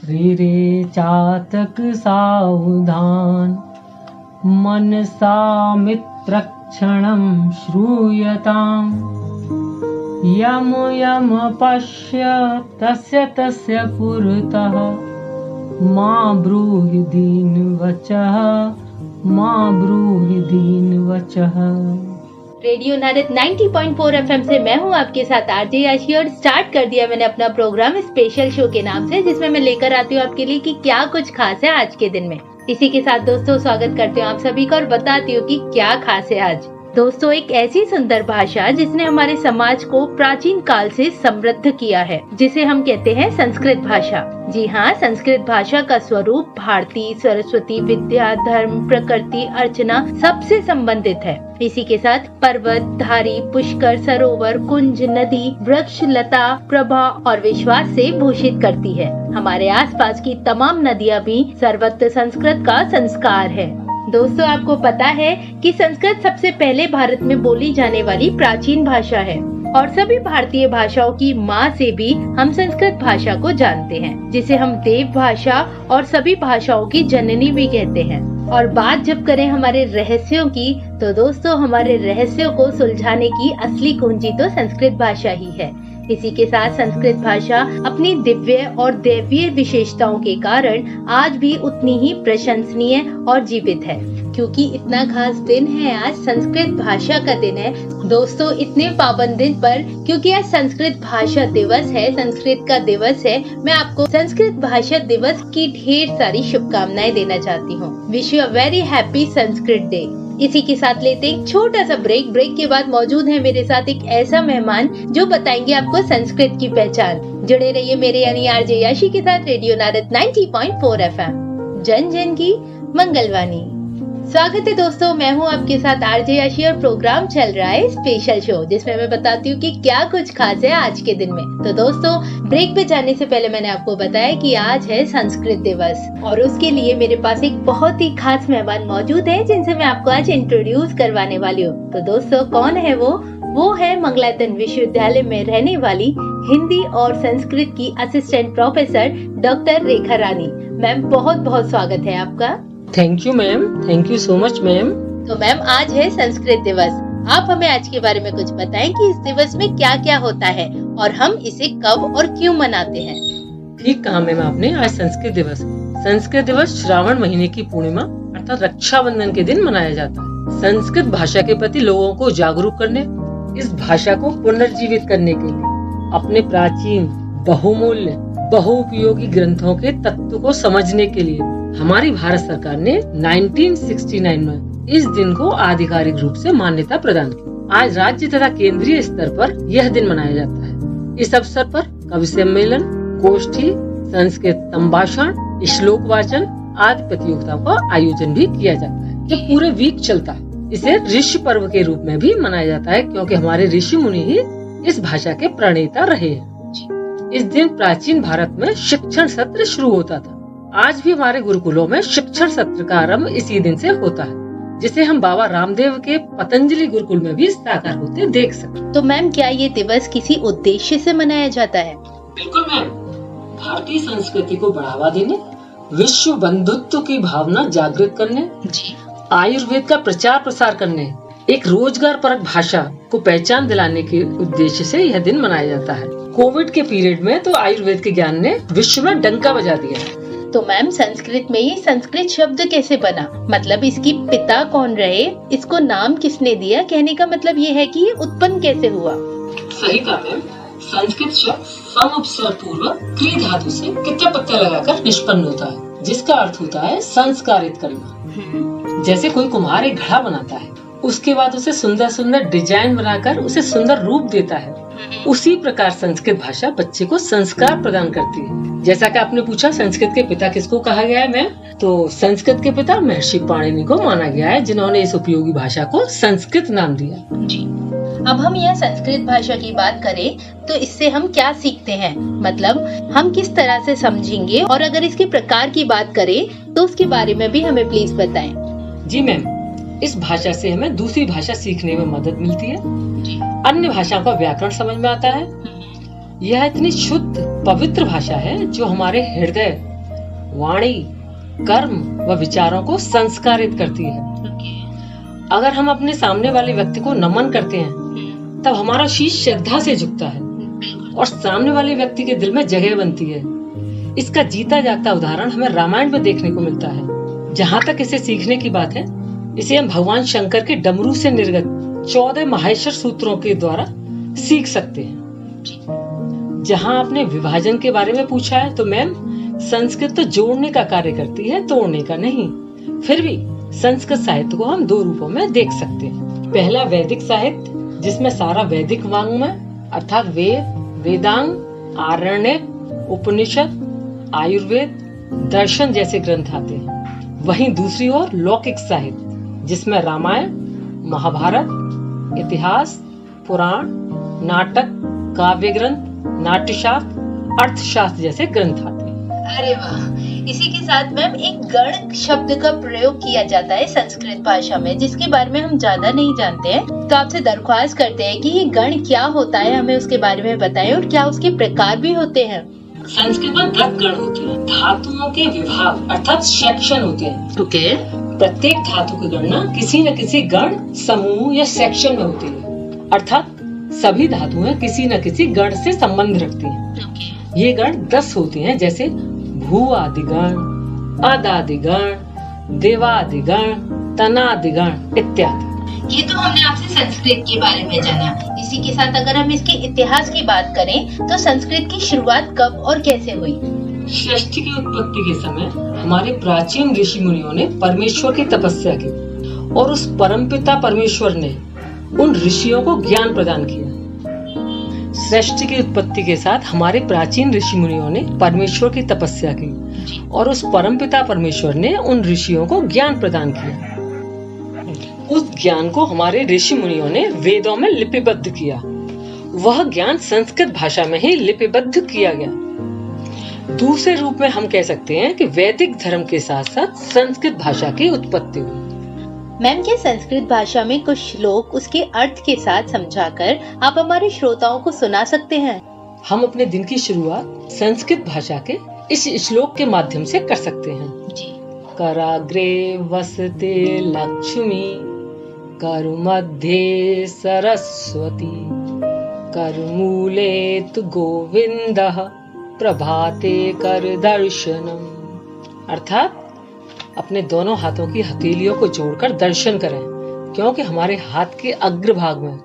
रे चातक सावधान मनसा मित्रक्षणं श्रूयताम् यम यम पश्य तस्य तस्य पुरतः मा ब्रूहि दीनवचः मा ब्रूहि दीनवचः। रेडियो नारद 90.4 एफएम से मैं हूँ आपके साथ आरजे याशी और स्टार्ट कर दिया मैंने अपना प्रोग्राम स्पेशल शो के नाम से, जिसमें मैं लेकर आती हूँ आपके लिए कि क्या कुछ खास है आज के दिन में। इसी के साथ दोस्तों स्वागत करती हूँ आप सभी का और बताती हूँ कि क्या खास है आज। दोस्तों एक ऐसी सुंदर भाषा जिसने हमारे समाज को प्राचीन काल से समृद्ध किया है, जिसे हम कहते हैं संस्कृत भाषा। जी हाँ, संस्कृत भाषा का स्वरूप भारती, सरस्वती, विद्या, धर्म, प्रकृति, अर्चना सबसे संबंधित है। इसी के साथ पर्वत, धारी, पुष्कर, सरोवर, कुंज, नदी, वृक्ष, लता, प्रभा और विश्वास से भूषित करती है। हमारे आसपास की तमाम नदियाँ भी सर्वत्र संस्कृत का संस्कार है। दोस्तों आपको पता है कि संस्कृत सबसे पहले भारत में बोली जाने वाली प्राचीन भाषा है और सभी भारतीय भाषाओं की माँ से भी हम संस्कृत भाषा को जानते हैं, जिसे हम देव भाषा और सभी भाषाओं की जननी भी कहते हैं। और बात जब करें हमारे रहस्यों की, तो दोस्तों हमारे रहस्यों को सुलझाने की असली कुंजी तो संस्कृत भाषा ही है। इसी के साथ संस्कृत भाषा अपनी दिव्य और दैवीय विशेषताओं के कारण आज भी उतनी ही प्रशंसनीय और जीवित है। क्योंकि इतना खास दिन है आज, संस्कृत भाषा का दिन है दोस्तों। इतने पावन दिन पर, क्योंकि आज संस्कृत भाषा दिवस है, संस्कृत का दिवस है, मैं आपको संस्कृत भाषा दिवस की ढेर सारी शुभकामनाएं देना चाहती हूँ। Wish you a very happy Sanskrit day. इसी के साथ लेते एक छोटा सा ब्रेक। ब्रेक के बाद मौजूद है मेरे साथ एक ऐसा मेहमान जो बताएंगे आपको संस्कृत की पहचान। जुड़े रहिए मेरे यानी आरजे याशी के साथ रेडियो नारद 90.4 एफएम, जन जन की मंगलवाणी। स्वागत है दोस्तों, मैं हूँ आपके साथ आरजे याशी और प्रोग्राम चल रहा है स्पेशल शो, जिसमें मैं बताती हूँ कि क्या कुछ खास है आज के दिन में। तो दोस्तों ब्रेक पे जाने से पहले मैंने आपको बताया कि आज है संस्कृत दिवस और उसके लिए मेरे पास एक बहुत ही खास मेहमान मौजूद है, जिनसे मैं आपको आज इंट्रोड्यूस करवाने वाली हूँ। तो दोस्तों कौन है वो है मंगलायतन विश्वविद्यालय में रहने वाली हिंदी और संस्कृत की असिस्टेंट प्रोफेसर डॉक्टर रेखा रानी। मैम बहुत बहुत स्वागत है आपका। Thank you ma'am, thank you so much ma'am. तो मैम आज है संस्कृत दिवस, आप हमें आज के बारे में कुछ बताएं कि इस दिवस में क्या क्या होता है और हम इसे कब और क्यों मनाते हैं। ठीक कहा मैम आपने। आज संस्कृत दिवस श्रावण महीने की पूर्णिमा अर्थात रक्षाबंधन के दिन मनाया जाता है। संस्कृत भाषा के प्रति लोगों को जागरूक करने, इस भाषा को पुनर्जीवित करने के लिए, अपने प्राचीन बहुमूल्य बहुउपयोगी ग्रंथों के तत्व को समझने के लिए हमारी भारत सरकार ने 1969 में इस दिन को आधिकारिक रूप से मान्यता प्रदान की। आज राज्य तथा केंद्रीय स्तर पर यह दिन मनाया जाता है। इस अवसर पर कवि सम्मेलन, गोष्ठी, संस्कृत संभाषण, श्लोक वाचन आदि प्रतियोगिताओं का आयोजन भी किया जाता है, जो पूरे वीक चलता है। इसे ऋषि पर्व के रूप में भी मनाया जाता है, क्योंकि हमारे ऋषि मुनि ही इस भाषा के प्रणेता रहे हैं। इस दिन प्राचीन भारत में शिक्षण सत्र शुरू होता था। आज भी हमारे गुरुकुलों में शिक्षण सत्र का आरंभ इसी दिन से होता है, जिसे हम बाबा रामदेव के पतंजलि गुरुकुल में भी साकार होते देख सकते। तो मैम क्या ये दिवस किसी उद्देश्य से मनाया जाता है? बिल्कुल मैम, भारतीय संस्कृति को बढ़ावा देने, विश्व बंधुत्व की भावना जागृत करने, आयुर्वेद का प्रचार प्रसार करने, एक रोजगार परक भाषा को पहचान दिलाने के उद्देश्य से यह दिन मनाया जाता है। कोविड के पीरियड में तो आयुर्वेद के ज्ञान ने विश्व में डंका बजा दिया। तो मैम संस्कृत में ये संस्कृत शब्द कैसे बना, मतलब इसकी पिता कौन रहे, इसको नाम किसने दिया? कहने का मतलब ये है कि ये उत्पन्न कैसे हुआ? सही कहा मैम। संस्कृत शब्द सम पूर्व क्रिय धातु से कित्ता पत्ता लगाकर निष्पन्न होता है, जिसका अर्थ होता है संस्कारित करना। जैसे कोई कुम्हार एक घड़ा बनाता है, उसके बाद उसे सुंदर सुंदर डिजाइन बनाकर उसे सुंदर रूप देता है, उसी प्रकार संस्कृत भाषा बच्चे को संस्कार प्रदान करती है। जैसा कि आपने पूछा संस्कृत के पिता किसको कहा गया है मैम, तो संस्कृत के पिता महर्षि पाणिनि को माना गया है, जिन्होंने इस उपयोगी भाषा को संस्कृत नाम दिया। जी। अब हम यह संस्कृत भाषा की बात करें तो इससे हम क्या सीखते हैं, मतलब हम किस तरह से समझेंगे, और अगर इसके प्रकार की बात करें तो उसके बारे में भी हमें प्लीज बताएं। जी मैम, इस भाषा से हमें दूसरी भाषा सीखने में मदद मिलती है, अन्य भाषाओं का व्याकरण समझ में आता है। यह इतनी शुद्ध पवित्र भाषा है जो हमारे हृदय वाणी, कर्म व विचारों को संस्कारित करती है। अगर हम अपने सामने वाले व्यक्ति को नमन करते हैं तब हमारा शीश श्रद्धा से झुकता है और सामने वाले व्यक्ति के दिल में जगह बनती है। इसका जीता जागता उदाहरण हमें रामायण में देखने को मिलता है। जहाँ तक इसे सीखने की बात है, इसे हम भगवान शंकर के डमरू से निर्गत 14 माहेश्वर सूत्रों के द्वारा सीख सकते हैं। जहाँ आपने विभाजन के बारे में पूछा है, तो मैम संस्कृत तो जोड़ने का कार्य करती है, तोड़ने का नहीं। फिर भी संस्कृत साहित्य को हम 2 रूपों में देख सकते हैं। पहला वैदिक साहित्य, जिसमें सारा वैदिक वाङ्मय अर्थात वेद, वेदांग, आरण्यक, उपनिषद, आयुर्वेद, दर्शन जैसे ग्रंथ आते हैं। वहीं दूसरी ओर लौकिक साहित्य, जिसमें रामायण, महाभारत, इतिहास, पुराण, नाटक, काव्य ग्रंथ, नाट्यशास्त्र, अर्थशास्त्र जैसे ग्रंथ आते हैं। अरे वाह! इसी के साथ मैम एक गण शब्द का प्रयोग किया जाता है संस्कृत भाषा में, जिसके बारे में हम ज्यादा नहीं जानते हैं। तो आपसे दरख्वास्त करते हैं कि ये गण क्या होता है, हमें उसके बारे में बताएं और क्या उसके प्रकार भी होते हैं। संस्कृत में 10 गण होते हैं। धातुओं के विभाग अर्थात सेक्शन होते हैं। ओके। प्रत्येक धातु की गणना किसी न किसी गण, समूह या सेक्शन में होती है। अर्थात सभी धातुएं किसी न किसी गण से संबंध रखती हैं। ये गण 10 होते हैं, जैसे भूआदिगण, अदादिगण, देवादिगण, तनादिगण इत्यादि। ये तो हमने आपसे संस्कृत के बारे में जाना। इसी के साथ अगर हम इसके इतिहास की बात करें तो संस्कृत की शुरुआत कब और कैसे हुई? सृष्टि की उत्पत्ति के समय हमारे प्राचीन ऋषि मुनियों ने परमेश्वर की तपस्या की और उस परमपिता परमेश्वर ने उन ऋषियों को ज्ञान प्रदान किया। सृष्टि की उत्पत्ति के साथ हमारे प्राचीन ऋषि मुनियों ने परमेश्वर की तपस्या की और उस परमपिता परमेश्वर ने उन ऋषियों को ज्ञान प्रदान किया। उस ज्ञान को हमारे ऋषि मुनियों ने वेदों में लिपिबद्ध किया। वह ज्ञान संस्कृत भाषा में ही लिपिबद्ध किया गया। दूसरे रूप में हम कह सकते हैं कि वैदिक धर्म के साथ साथ संस्कृत भाषा की उत्पत्ति हुई। मैम, क्या संस्कृत भाषा में कुछ श्लोक उसके अर्थ के साथ समझाकर आप हमारे श्रोताओं को सुना सकते हैं? हम अपने दिन की शुरुआत संस्कृत भाषा के इस श्लोक के माध्यम से कर सकते हैं। जी। कराग्रे वसते लक्ष्मी, करमध्ये सरस्वती, करमूले तु गोविंदः, प्रभाते कर दर्शनम। अर्थात अपने दोनों हाथों की हथेलियों को जोड़कर दर्शन करें, क्योंकि हमारे हाथ के अग्रभाग में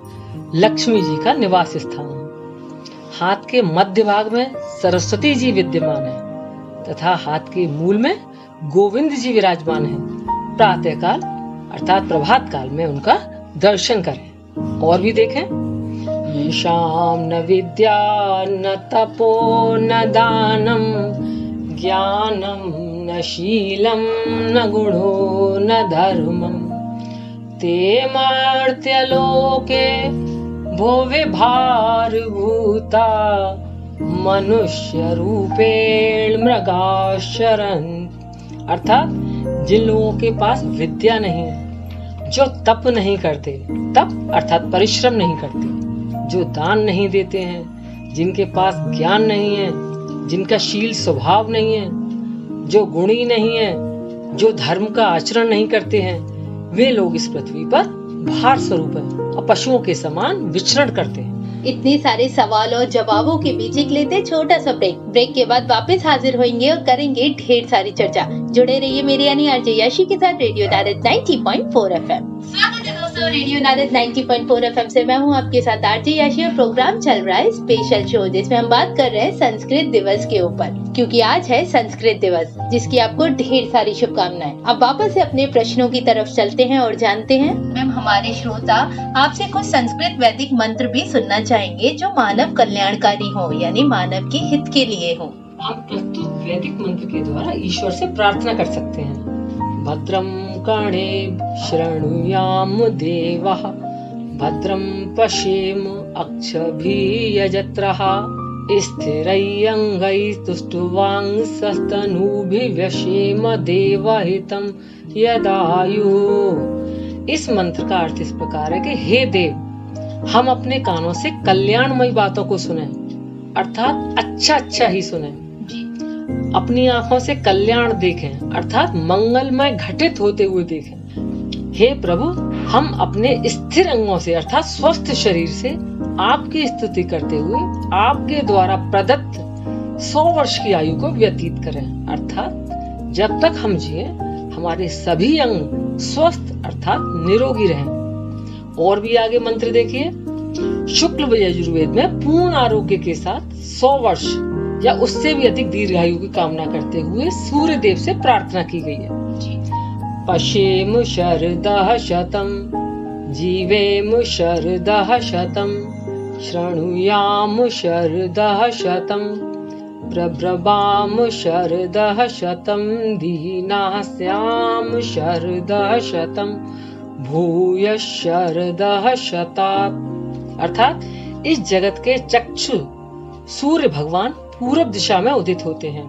लक्ष्मी जी का निवास स्थान है। हाथ के मध्य भाग में सरस्वती जी विद्यमान है तथा हाथ के मूल में गोविंद जी विराजमान है। प्रातः काल अर्थात प्रभात काल में उनका दर्शन करें। और भी देखें, येषां न विद्या न तपो न दानम, ज्ञानम न शीलम न गुणो न धर्मम, ते मर्त्यलोके भुवि भारभूता, मनुष्य रूपेण मृगाश्चरन्। अर्थात जिन लोगों के पास विद्या नहीं है, जो तप नहीं करते, तप अर्थात परिश्रम नहीं करते, जो दान नहीं देते हैं, जिनके पास ज्ञान नहीं है, जिनका शील स्वभाव नहीं है, जो गुणी नहीं है, जो धर्म का आचरण नहीं करते हैं, वे लोग इस पृथ्वी पर भार स्वरूप हैं और पशुओं के समान विचरण करते हैं। इतने सारे सवाल और जवाबों के बीच एक लेते छोटा सा ब्रेक के बाद वापस हाजिर होंगे और करेंगे ढेर सारी चर्चा। जुड़े रहिए मेरे यानी आरजे याशी के साथ रेडियो नारद 90.4 FM। स्वागत है दोस्तों, रेडियो नारद 90.4 FM से मैं हूँ आपके साथ आरजे याशी और प्रोग्राम चल रहा है स्पेशल शो, जिसमें हम बात कर रहे हैं संस्कृत दिवस के ऊपर, क्योंकि आज है संस्कृत दिवस, जिसकी आपको ढेर सारी शुभकामनाएं। अब वापस से अपने प्रश्नों की तरफ चलते हैं और जानते हैं। मैम, हमारे श्रोता आपसे कुछ संस्कृत वैदिक मंत्र भी सुनना चाहेंगे जो मानव कल्याणकारी हो, यानी मानव के हित के लिए हो। हम प्रस्तुत वैदिक मंत्र के द्वारा ईश्वर से प्रार्थना कर सकते हैं। भद्रम कर्णे शृणुयाम देवः, भद्रम पश्येम अक्षभिर्यजत्रः, स्थिरैरङ्गैस्तुष्टुवांसस्तनूभिर्व्यसेम देवहितं यदायुः। इस मंत्र का अर्थ इस प्रकार है कि हे देव, हम अपने कानों से कल्याणमयी बातों को सुने, अर्थात अच्छा अच्छा ही सुने। अपनी आंखों से कल्याण देखें, अर्थात मंगलमय घटित होते हुए देखें। हे प्रभु, हम अपने स्थिर अंगों से अर्थात स्वस्थ शरीर से आपकी स्तुति करते हुए आपके द्वारा प्रदत्त 100 वर्ष की आयु को व्यतीत करें, अर्थात जब तक हम जिए हमारे सभी अंग स्वस्थ अर्थात निरोगी रहें। और भी आगे मंत्र देखिए, शुक्ल यजुर्वेद में पूर्ण आरोग्य के साथ 100 वर्ष या उससे भी अधिक दीर्घायु की कामना करते हुए सूर्य देव से प्रार्थना की गई है। पश्येम शरदः शतम्, जीवेम शरदः शतम्, शृणुयाम शरदः शतम्, प्रब्रवाम शरदः शतम्, दीनाः स्याम शरदः शतम्, भूयः शरदः शतात्। अर्थात इस जगत के चक्षु सूर्य भगवान पूरब दिशा में उदित होते हैं।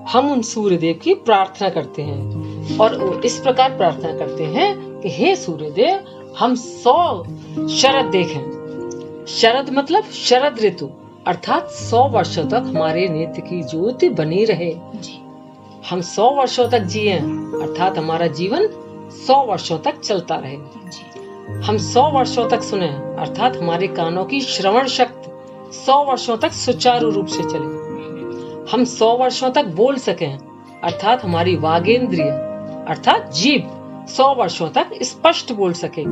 हम उन सूर्य देव की प्रार्थना करते हैं और इस प्रकार प्रार्थना करते हैं कि हे सूर्य देव, हम 100 शरद देखें। शरद मतलब शरद ऋतु, अर्थात 100 वर्षों तक हमारे नेत्र की ज्योति बनी रहे। हम 100 वर्षों तक जिए, अर्थात हमारा जीवन 100 वर्षों तक चलता रहे। हम 100 वर्षों तक सुने, अर्थात हमारे कानों की श्रवण शक्ति 100 वर्षों तक सुचारू रूप से चले। हम 100 वर्षों तक बोल सकें, अर्थात हमारी वागेंद्रिय अर्थात जीभ 100 वर्षों तक स्पष्ट बोल सके।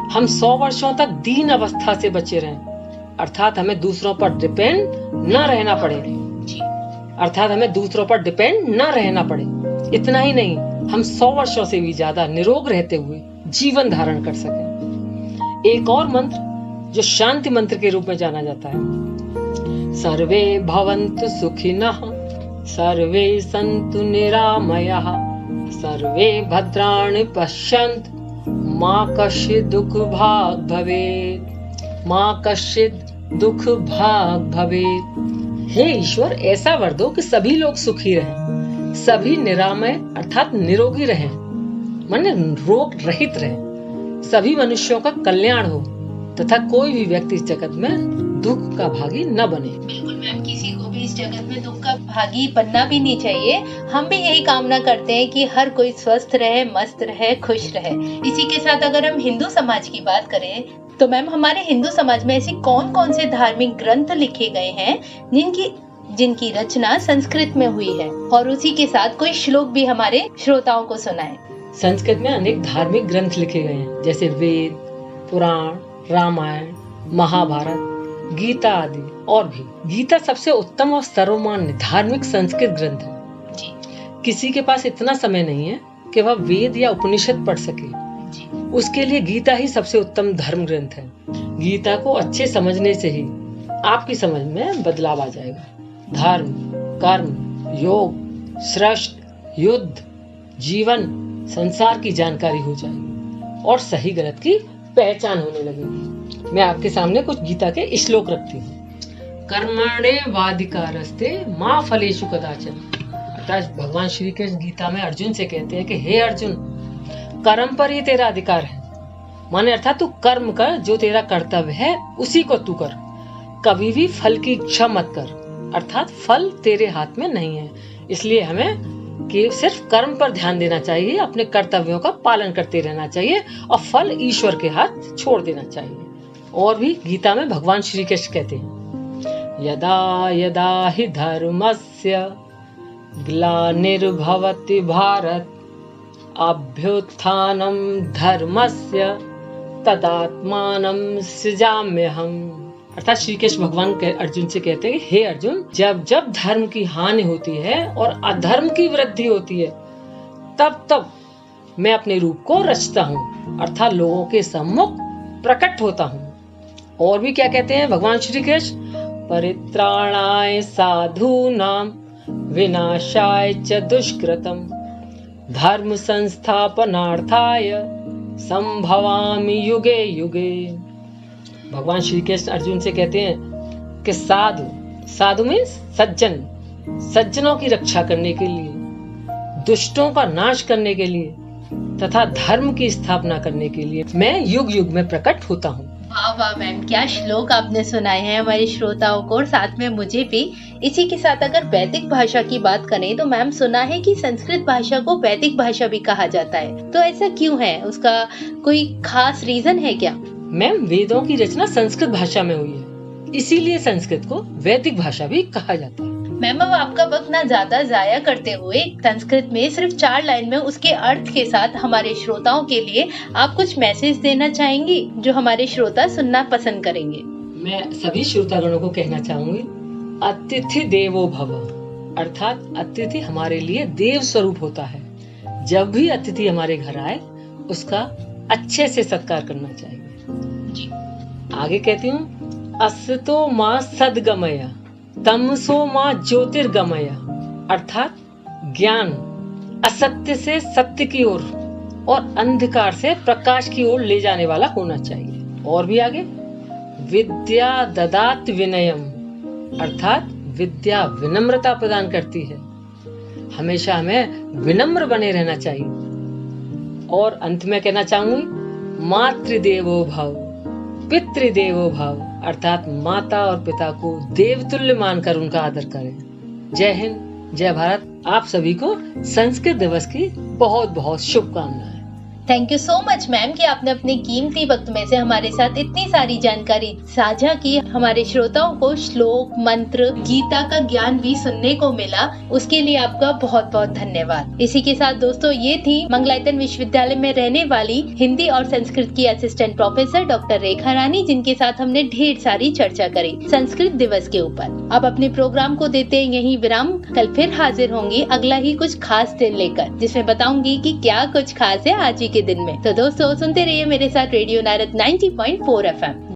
हम 100 वर्षों तक दीन अवस्था से बचे रहें, अर्थात हमें दूसरों पर डिपेंड न रहना पड़े। इतना ही नहीं, हम 100 वर्षों से भी ज्यादा निरोग रहते हुए जीवन धारण कर सकें। एक और मंत्र जो शांति मंत्र के रूप में जाना जाता है, सर्वे भवन्तु सुखिनः, सर्वे सन्तु निरामयाः, सर्वे भद्राणि पश्यन्तु, मा कश्चित् दुःख भाग् भवेत्। हे ईश्वर, ऐसा वर दो कि सभी लोग सुखी रहें, सभी निरामय अर्थात निरोगी रहें, माने रोग रहित रहें, सभी मनुष्यों का कल्याण हो तथा कोई भी व्यक्ति इस जगत में दुख का भागी न बने। बिल्कुल मैम, किसी को भी इस जगत में दुख का भागी बनना भी नहीं चाहिए। हम भी यही कामना करते हैं कि हर कोई स्वस्थ रहे, मस्त रहे, खुश रहे। इसी के साथ अगर हम हिंदू समाज की बात करें तो मैम, हमारे हिंदू समाज में ऐसी कौन कौन से धार्मिक ग्रंथ लिखे गए हैं जिनकी रचना संस्कृत में हुई है, और उसी के साथ कोई श्लोक भी हमारे श्रोताओं को सुनाए। संस्कृत में अनेक धार्मिक ग्रंथ लिखे गए हैं, जैसे वेद, पुराण, रामायण, महाभारत, गीता आदि और भी। गीता सबसे उत्तम और सर्वमान्य धार्मिक संस्कृत ग्रंथ है। किसी के पास इतना समय नहीं है कि वह वेद या उपनिषद पढ़ सके, उसके लिए गीता ही सबसे उत्तम धर्म ग्रंथ है। गीता को अच्छे समझने से ही आपकी समझ में बदलाव आ जाएगा। धर्म, कर्म, योग, सृष्टि, युद्ध, जीवन, संसार की जानकारी हो जाएगी और सही गलत की पहचान होने लगेगी। मैं आपके सामने कुछ गीता के श्लोक रखती हूँ। कर्मण्येवाधिकारस्ते मा फलेषु कदाचन। अर्थात भगवान श्री कृष्ण गीता में अर्जुन से कहते हैं कि हे अर्जुन, कर्म पर ही तेरा अधिकार है, माने अर्थात तू कर्म कर, जो तेरा कर्तव्य है उसी को तू कर, कभी भी फल की इच्छा मत कर, अर्थात फल तेरे हाथ में नहीं है। इसलिए हमें कि सिर्फ कर्म पर ध्यान देना चाहिए, अपने कर्तव्यों का पालन करते रहना चाहिए और फल ईश्वर के हाथ छोड़ देना चाहिए। और भी गीता में भगवान श्री कृष्ण कहते हैं, यदा यदा हि धर्मस्य ग्लानिर्भवति भारत, अभ्युत्थानं धर्मस्य तदात्मानं सृजाम्यहम्। अर्थात श्री कृष्ण भगवान अर्जुन से कहते हैं, हे अर्जुन, जब जब धर्म की हानि होती है और अधर्म की वृद्धि होती है, तब तब मैं अपने रूप को रचता हूँ, अर्थात लोगों के सम्मुख प्रकट होता हूँ। और भी क्या कहते हैं भगवान श्री कृष्ण, परित्राणाय साधूनां विनाशाय च दुष्कृतम्, धर्म संस्थापनार्थाय संभवामि युगे युगे। भगवान श्री कृष्ण अर्जुन से कहते हैं कि साधु में सज्जनों की रक्षा करने के लिए, दुष्टों का नाश करने के लिए तथा धर्म की स्थापना करने के लिए मैं युग युग में प्रकट होता हूँ। वाह वाह मैम, क्या श्लोक आपने सुनाए हैं हमारे श्रोताओं को और साथ में मुझे भी। इसी के साथ अगर वैदिक भाषा की बात करें तो मैम सुना है कि संस्कृत भाषा को वैदिक भाषा भी कहा जाता है, तो ऐसा क्यों है? उसका कोई खास रीजन है क्या? मैम, वेदों की रचना संस्कृत भाषा में हुई है, इसीलिए संस्कृत को वैदिक भाषा भी कहा जाता है। मैम अब आपका वक्त ना ज्यादा जाया करते हुए संस्कृत में सिर्फ 4 लाइन में उसके अर्थ के साथ हमारे श्रोताओं के लिए आप कुछ मैसेज देना चाहेंगी जो हमारे श्रोता सुनना पसंद करेंगे? मैं सभी श्रोतागणों को कहना चाहूंगी, अतिथि देवो भव, अर्थात अतिथि हमारे लिए देव स्वरूप होता है। जब भी अतिथि हमारे घर आए उसका अच्छे से सत्कार करना चाहिए जी। आगे कहती हूँ, असतो माँ सद्गमय तमसो माँ ज्योतिर्गमय, अर्थात ज्ञान असत्य से सत्य की ओर और अंधकार से प्रकाश की ओर ले जाने वाला होना चाहिए। और भी आगे, विद्या ददात विनयम, अर्थात विद्या विनम्रता प्रदान करती है। हमेशा हमें विनम्र बने रहना चाहिए। और अंत में कहना चाहूंगी, मातृदेवो भव पितृदेवो भव, अर्थात माता और पिता को देवतुल्य मानकर उनका आदर करें। जय हिंद, जय भारत। आप सभी को संस्कृत दिवस की बहुत बहुत शुभकामनाएं। Thank you so much ma'am कि आपने अपने कीमती वक्त में से हमारे साथ इतनी सारी जानकारी साझा की। हमारे श्रोताओं को श्लोक, मंत्र, गीता का ज्ञान भी सुनने को मिला, उसके लिए आपका बहुत बहुत धन्यवाद। इसी के साथ दोस्तों, ये थी मंगलायतन विश्वविद्यालय में रहने वाली हिंदी और संस्कृत की असिस्टेंट प्रोफेसर डॉक्टर रेखा रानी, जिनके साथ हमने ढेर सारी चर्चा करी संस्कृत दिवस के ऊपर। अब अपने प्रोग्राम को देते यहीं विराम। कल फिर हाजिर होंगी अगला ही कुछ खास दिन लेकर, जिसमें बताऊंगी कि क्या कुछ खास है आज ही के दिन में। तो दोस्तों सुनते रहिए मेरे साथ रेडियो नारद 90.4 FM।